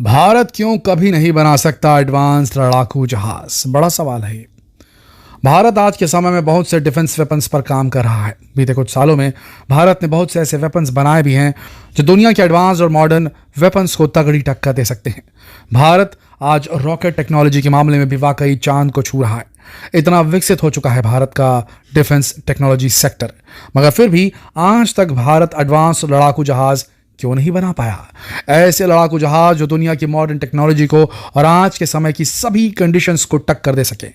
भारत क्यों कभी नहीं बना सकता एडवांस लड़ाकू जहाज? बड़ा सवाल है ये। भारत आज के समय में बहुत से डिफेंस वेपन्स पर काम कर रहा है। बीते कुछ सालों में भारत ने बहुत से ऐसे वेपन्स बनाए भी हैं जो दुनिया के एडवांस और मॉडर्न वेपन्स को तगड़ी टक्कर दे सकते हैं। भारत आज रॉकेट टेक्नोलॉजी के मामले में भी वाकई चांद को छू रहा है। इतना विकसित हो चुका है भारत का डिफेंस टेक्नोलॉजी सेक्टर, मगर फिर भी आज तक भारत एडवांस लड़ाकू जहाज क्यों नहीं बना पाया? ऐसे लड़ाकू जहाज जो दुनिया की मॉडर्न टेक्नोलॉजी को और आज के समय की सभी कंडीशंस को टक्कर दे सके।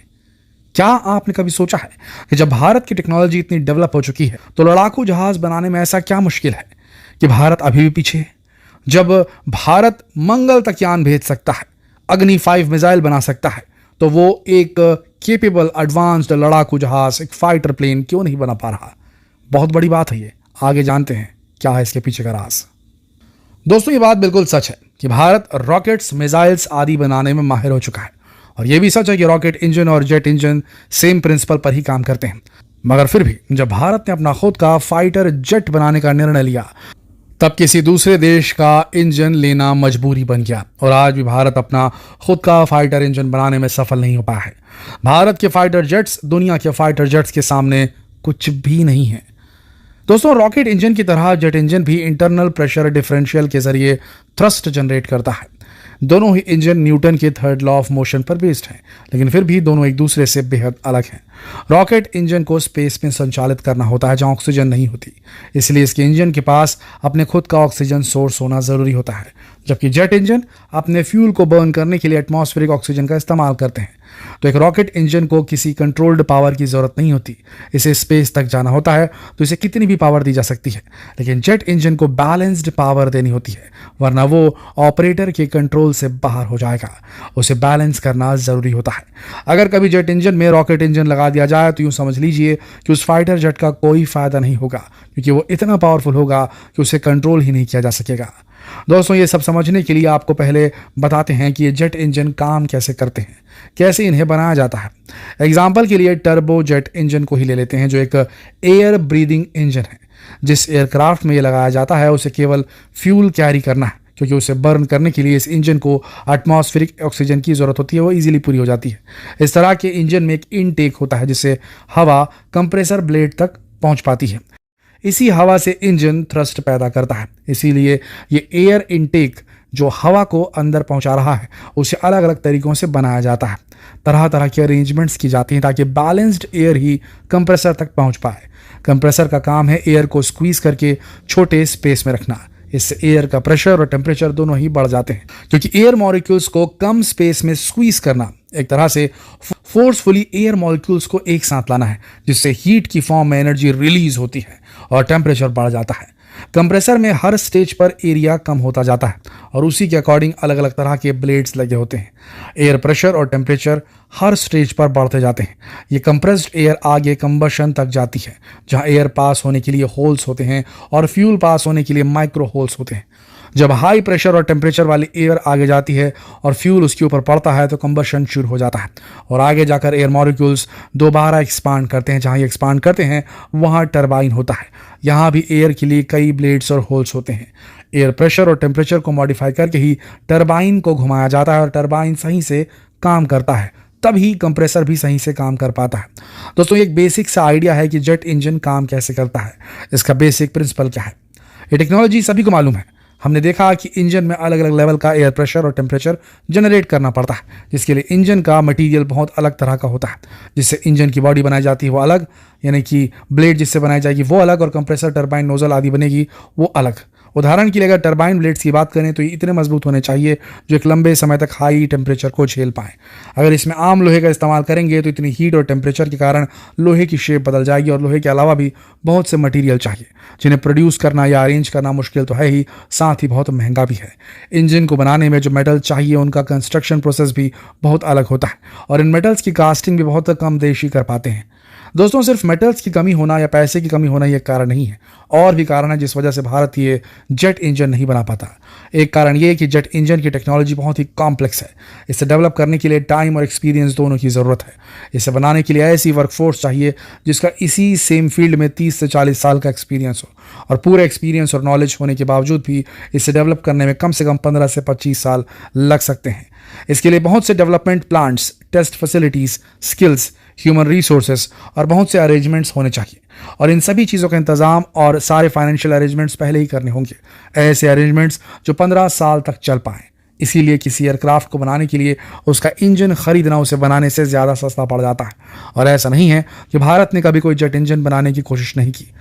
क्या आपने कभी सोचा है कि जब भारत की टेक्नोलॉजी इतनी डेवलप हो चुकी है तो लड़ाकू जहाज बनाने में ऐसा क्या मुश्किल है कि भारत अभी भी पीछे है? जब भारत मंगल तक यान भेज सकता है, अग्नि 5 मिसाइल बना सकता है, तो वो एक केपेबल एडवांस्ड लड़ाकू जहाज, एक फाइटर प्लेन क्यों नहीं बना पा रहा? बहुत बड़ी बात है ये। आगे जानते हैं क्या है इसके पीछे का राज। दोस्तों, ये बात बिल्कुल सच है कि भारत रॉकेट्स, मिसाइल्स आदि बनाने में माहिर हो चुका है, और यह भी सच है कि रॉकेट इंजन और जेट इंजन सेम प्रिंसिपल पर ही काम करते हैं। मगर फिर भी जब भारत ने अपना खुद का फाइटर जेट बनाने का निर्णय लिया, तब किसी दूसरे देश का इंजन लेना मजबूरी बन गया, और आज भी भारत अपना खुद का फाइटर इंजन बनाने में सफल नहीं हो पाया है। भारत के फाइटर जेट्स दुनिया के फाइटर जेट्स के सामने कुछ भी नहीं है। दोस्तों, रॉकेट इंजन की तरह जेट इंजन भी इंटरनल प्रेशर डिफरेंशियल के जरिए थ्रस्ट जनरेट करता है। दोनों ही इंजन न्यूटन के थर्ड लॉ ऑफ मोशन पर बेस्ड हैं, लेकिन फिर भी दोनों एक दूसरे से बेहद अलग हैं। रॉकेट इंजन को स्पेस में संचालित करना होता है जहां ऑक्सीजन नहीं होती, इसलिए इसके इंजन के पास अपने खुद का ऑक्सीजन सोर्स होना जरूरी होता है, जबकि जेट इंजन अपने फ्यूल को बर्न करने के लिए एटमॉस्फेरिक ऑक्सीजन का इस्तेमाल करते हैं। तो एक रॉकेट इंजन को किसी कंट्रोल्ड पावर की जरूरत नहीं होती। इसे स्पेस तक जाना होता है तो इसे कितनी भी पावर दी जा सकती है, लेकिन जेट इंजन को बैलेंस्ड पावर देनी होती है, वरना वो ऑपरेटर के कंट्रोल से बाहर हो जाएगा। उसे बैलेंस करना जरूरी होता है। अगर कभी जेट इंजन में रॉकेट इंजन लगा दिया जाए तो यूं समझ लीजिए कि उस फाइटर जेट का कोई फायदा नहीं होगा, क्योंकि वो इतना पावरफुल होगा कि उसे कंट्रोल ही नहीं किया जा सकेगा। दोस्तों, ये सब समझने के लिए आपको पहले बताते हैं कि ये जेट इंजन काम कैसे करते हैं, कैसे इन्हें बनाया जाता है। एग्जाम्पल के लिए टर्बो जेट इंजन को ही ले लेते हैं, जो एक एयर ब्रीदिंग इंजन है। जिस एयरक्राफ्ट में ये लगाया जाता है उसे केवल फ्यूल कैरी करना है, क्योंकि उसे बर्न करने के लिए इस इंजन को एटमॉस्फेरिक ऑक्सीजन की जरूरत होती है, वो इजीली पूरी हो जाती है। इस तरह के इंजन में एक इनटेक होता है जिससे हवा कंप्रेसर ब्लेड तक पहुंच पाती है। इसी हवा से इंजन थ्रस्ट पैदा करता है, इसीलिए ये एयर इनटेक जो हवा को अंदर पहुंचा रहा है उसे अलग अलग तरीकों से बनाया जाता है। तरह तरह के अरेंजमेंट्स की जाती हैं ताकि बैलेंस्ड एयर ही कंप्रेसर तक पहुंच पाए। कंप्रेसर का काम है एयर को स्क्वीज करके छोटे स्पेस में रखना। इससे एयर का प्रेशर और टेम्परेचर दोनों ही बढ़ जाते हैं, क्योंकि एयर मॉलिक्यूल्स को कम स्पेस में स्क्वीज करना एक तरह से फोर्सफुली एयर मॉलिक्यूल्स को एक साथ लाना है, जिससे हीट की फॉर्म में एनर्जी रिलीज होती है और टेम्परेचर बढ़ जाता है। कंप्रेसर में हर स्टेज पर एरिया कम होता जाता है और उसी के अकॉर्डिंग अलग अलग तरह के ब्लेड्स लगे होते हैं। एयर प्रेशर और टेम्परेचर हर स्टेज पर बढ़ते जाते हैं। ये कंप्रेस्ड एयर आगे कंबशन तक जाती है, जहां एयर पास होने के लिए होल्स होते हैं और फ्यूल पास होने के लिए माइक्रो होल्स होते हैं। जब हाई प्रेशर और टेम्परेचर वाली एयर आगे जाती है और फ्यूल उसके ऊपर पड़ता है तो कंबशन शुरू हो जाता है, और आगे जाकर एयर मॉलिक्यूल्स दोबारा एक्सपांड करते हैं। जहां ये एक्सपांड करते हैं वहां टरबाइन होता है। यहाँ भी एयर के लिए कई ब्लेड्स और होल्स होते हैं। एयर प्रेशर और टेम्परेचर को मॉडिफाई करके ही टरबाइन को घुमाया जाता है, और टरबाइन सही से काम करता है, तभी कंप्रेसर भी सही से काम कर पाता है। दोस्तों, एक बेसिक सा आइडिया है कि जेट इंजन काम कैसे करता है। इसका बेसिक प्रिंसिपल क्या है, ये टेक्नोलॉजी सभी को मालूम है। हमने देखा कि इंजन में अलग अलग लेवल का एयर प्रेशर और टेम्परेचर जनरेट करना पड़ता है, जिसके लिए इंजन का मटेरियल बहुत अलग तरह का होता है। जिससे इंजन की बॉडी बनाई जाती है वो अलग, यानी कि ब्लेड जिससे बनाई जाएगी वो अलग, और कंप्रेसर, टरबाइन, नोजल आदि बनेगी वो अलग। उदाहरण के लिए अगर टरबाइन ब्लेड्स की बात करें तो ये इतने मजबूत होने चाहिए जो एक लंबे समय तक हाई टेम्परेचर को झेल पाएं। अगर इसमें आम लोहे का इस्तेमाल करेंगे तो इतनी हीट और टेम्परेचर के कारण लोहे की शेप बदल जाएगी, और लोहे के अलावा भी बहुत से मटेरियल चाहिए जिन्हें प्रोड्यूस करना या अरेंज करना मुश्किल तो है ही, साथ ही बहुत महंगा भी है। इंजन को बनाने में जो मेटल चाहिए उनका कंस्ट्रक्शन प्रोसेस भी बहुत अलग होता है, और इन मेटल्स की कास्टिंग भी बहुत कम देश ही कर पाते हैं। दोस्तों, सिर्फ मेटल्स की कमी होना या पैसे की कमी होना यह कारण नहीं है, और भी कारण है जिस वजह से भारत ये जेट इंजन नहीं बना पाता। एक कारण ये कि जेट इंजन की टेक्नोलॉजी बहुत ही कॉम्प्लेक्स है। इसे डेवलप करने के लिए टाइम और एक्सपीरियंस दोनों की ज़रूरत है। इसे बनाने के लिए ऐसी वर्कफोर्स चाहिए जिसका इसी सेम फील्ड में 30 से 40 साल का एक्सपीरियंस हो, और पूरे एक्सपीरियंस और नॉलेज होने के बावजूद भी इसे डेवलप करने में कम से कम 15 से 25 साल लग सकते हैं। इसके लिए बहुत से development plants, test facilities, skills, human resources और बहुत से अरेंजमेंट्स होने चाहिए, और इन सभी चीज़ों का इंतजाम और सारे फाइनेंशियल अरेंजमेंट्स पहले ही करने होंगे, ऐसे अरेंजमेंट्स जो 15 साल तक चल पाएं। इसीलिए किसी एयरक्राफ्ट को बनाने के लिए उसका इंजन खरीदना उसे बनाने से ज़्यादा सस्ता पड़ जाता है। और ऐसा नहीं है कि भारत ने कभी कोई जेट इंजन बनाने की कोशिश नहीं की।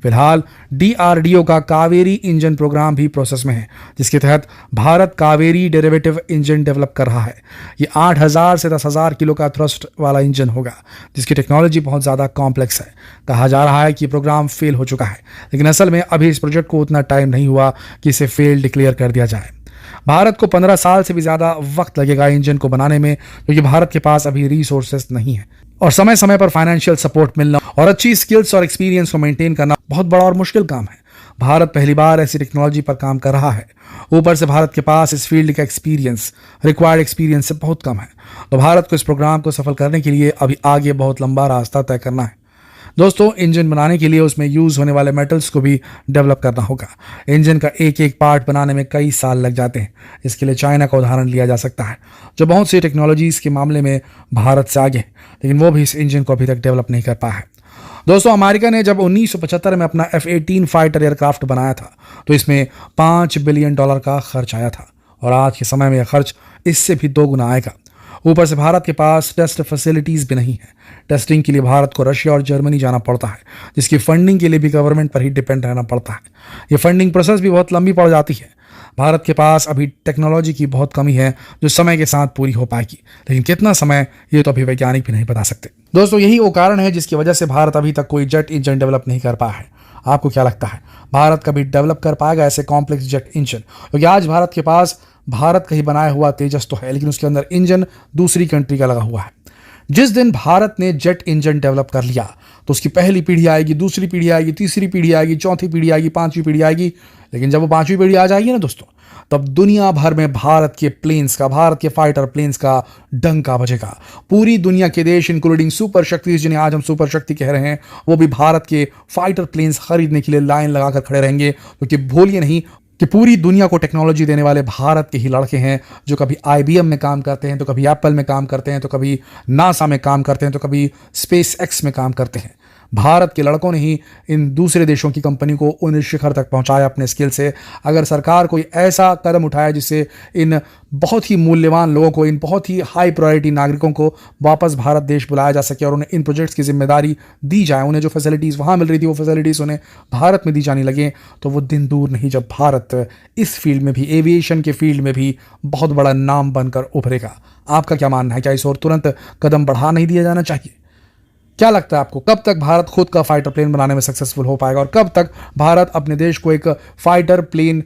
फिलहाल DRDO का कावेरी इंजन प्रोग्राम भी प्रोसेस में है, जिसके तहत Bharat Kaveri derivative engine develop कर रहा है। ये 8000 से 10,000 किलो का थ्रस्ट वाला इंजन होगा, जिसकी टेक्नोलॉजी बहुत ज़्यादा कॉम्प्लेक्स है। कहा जा रहा है कि प्रोग्राम फेल हो चुका है, लेकिन असल में अभी इस प्रोजेक्ट को उतना टाइम नहीं हुआ कि इसे फेल डिक्लेयर कर दिया जाए। भारत को 15 साल से भी ज़्यादा वक्त लगेगा इंजन को बनाने में, क्योंकि भारत के पास अभी रिसोर्सेस नहीं है, और समय समय पर फाइनेंशियल सपोर्ट मिलना और अच्छी स्किल्स और एक्सपीरियंस को मेंटेन करना बहुत बड़ा और मुश्किल काम है। भारत पहली बार ऐसी टेक्नोलॉजी पर काम कर रहा है। ऊपर से भारत के पास इस फील्ड का एक्सपीरियंस, रिक्वायर्ड एक्सपीरियंस से बहुत कम है। तो भारत को इस प्रोग्राम को सफल करने के लिए अभी आगे बहुत लंबा रास्ता तय करना है। दोस्तों, इंजन बनाने के लिए उसमें यूज होने वाले मेटल्स को भी डेवलप करना होगा। इंजन का एक एक पार्ट बनाने में कई साल लग जाते हैं। इसके लिए चाइना का उदाहरण लिया जा सकता है, जो बहुत सी टेक्नोलॉजीज के मामले में भारत से आगे है, लेकिन वो भी इस इंजन को अभी तक डेवलप नहीं कर पाया है। दोस्तों, अमेरिका ने जब 1975 में अपना F-18 फाइटर एयरक्राफ्ट बनाया था, तो इसमें $5 बिलियन का खर्च आया था, और आज के समय में यह खर्च इससे भी 2 गुना आएगा। ऊपर से भारत के पास टेस्ट फैसिलिटीज भी नहीं है। टेस्टिंग के लिए भारत को रशिया और जर्मनी जाना पड़ता है, जिसकी फंडिंग के लिए भी गवर्नमेंट पर ही डिपेंड रहना पड़ता है। ये फंडिंग प्रोसेस भी बहुत लंबी पड़ जाती है। भारत के पास अभी टेक्नोलॉजी की बहुत कमी है, जो समय के साथ पूरी हो पाएगी, लेकिन कितना समय ये तो अभी वैज्ञानिक भी नहीं बता सकते। दोस्तों, यही वो कारण है जिसकी वजह से भारत अभी तक कोई जेट इंजन डेवलप नहीं कर पाया है। आपको क्या लगता है, भारत कभी डेवलप कर पाएगा ऐसे कॉम्प्लेक्स जेट इंजन? क्योंकि आज भारत के पास भारत का ही बनाया हुआ तेजस तो है, लेकिन उसके अंदर इंजन दूसरी कंट्री का लगा हुआ है। जिस दिन भारत ने जेट इंजन डेवलप कर लिया, तो उसकी पहली पीढ़ी आएगी, दूसरी पीढ़ी आएगी, तीसरी पीढ़ी आएगी, चौथी पीढ़ी आएगी, पांचवी पीढ़ी आएगी। लेकिन जब वो पांचवी पीढ़ी आ जाएगी ना दोस्तों, तब दुनिया भर में भारत के प्लेन्स का, भारत के फाइटर प्लेन्स का डंका बजेगा। पूरी दुनिया के देश, इंक्लूडिंग सुपर शक्ति, जिन्हें आज हम सुपर शक्ति कह रहे हैं, वो भी भारत के फाइटर प्लेन्स खरीदने के लिए लाइन लगाकर खड़े रहेंगे। क्योंकि भूलिए नहीं कि पूरी दुनिया को टेक्नोलॉजी देने वाले भारत के ही लड़के हैं, जो कभी IBM में काम करते हैं, तो कभी एप्पल में काम करते हैं, तो कभी नासा में काम करते हैं, तो कभी SpaceX में काम करते हैं। भारत के लड़कों ने ही इन दूसरे देशों की कंपनी को उन शिखर तक पहुंचाया अपने स्किल से। अगर सरकार कोई ऐसा कदम उठाए जिससे इन बहुत ही मूल्यवान लोगों को, इन बहुत ही हाई प्रायोरिटी नागरिकों को वापस भारत देश बुलाया जा सके और उन्हें इन प्रोजेक्ट्स की जिम्मेदारी दी जाए, उन्हें जो फैसिलिटीज़ वहाँ मिल रही थी वो फैसिलिटीज़ उन्हें भारत में दी जाने लगे, तो वो दिन दूर नहीं जब भारत इस फील्ड में भी, एविएशन के फील्ड में भी बहुत बड़ा नाम बनकर उभरेगा। आपका क्या मानना है? क्या इस ओर तुरंत कदम बढ़ा नहीं दिया जाना चाहिए? क्या लगता है आपको, कब तक भारत खुद का फाइटर प्लेन बनाने में सक्सेसफुल हो पाएगा, और कब तक भारत अपने देश को एक फाइटर प्लेन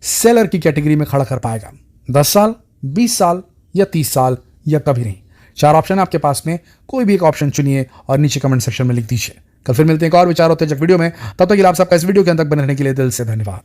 सेलर की कैटेगरी में खड़ा कर पाएगा? 10 साल, 20 साल या 30 साल, या कभी नहीं? 4 ऑप्शन आपके पास में, कोई भी एक ऑप्शन चुनिए और नीचे कमेंट सेक्शन में लिख दीजिए। कल फिर मिलते हैं एक और विचारोत्तेजक वीडियो में। तब तक के लिए आप सबका इस वीडियो के अंत तक बने रहने के लिए दिल से धन्यवाद।